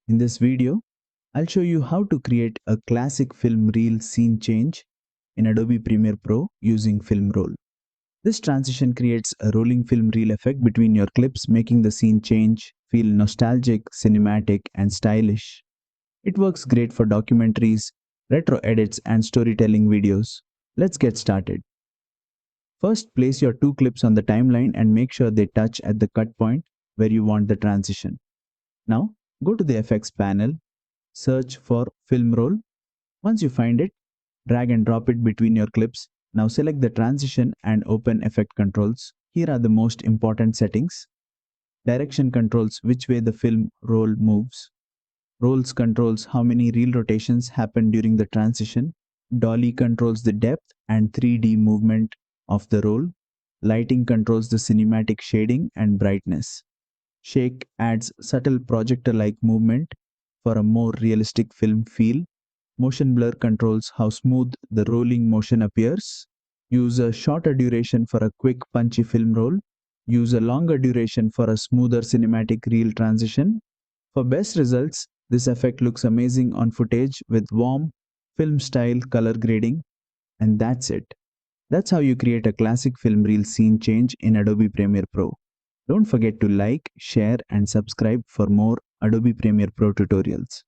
In this video, I'll show you how to create a classic film reel scene change in Adobe Premiere Pro using film roll. This transition creates a rolling film reel effect between your clips, making the scene change feel nostalgic, cinematic, and stylish. It works great for documentaries, retro edits, and storytelling videos. Let's get started. First, place your two clips on the timeline and make sure they touch at the cut point where you want the transition. Now, go to the effects panel, search for film roll. Once you find it, drag and drop it between your clips. Now select the transition and open effect controls. Here are the most important settings. Direction controls which way the film roll moves. Rolls controls how many reel rotations happen during the transition. Dolly controls the depth and 3D movement of the roll. Lighting controls the cinematic shading and brightness. Shake adds subtle projector-like movement for a more realistic film feel. Motion blur controls how smooth the rolling motion appears. Use a shorter duration for a quick punchy film roll. Use a longer duration for a smoother cinematic reel transition. For best results, this effect looks amazing on footage with warm, film-style color grading. And that's it. That's how you create a classic film reel scene change in Adobe Premiere Pro. Don't forget to like, share, and subscribe for more Adobe Premiere Pro tutorials.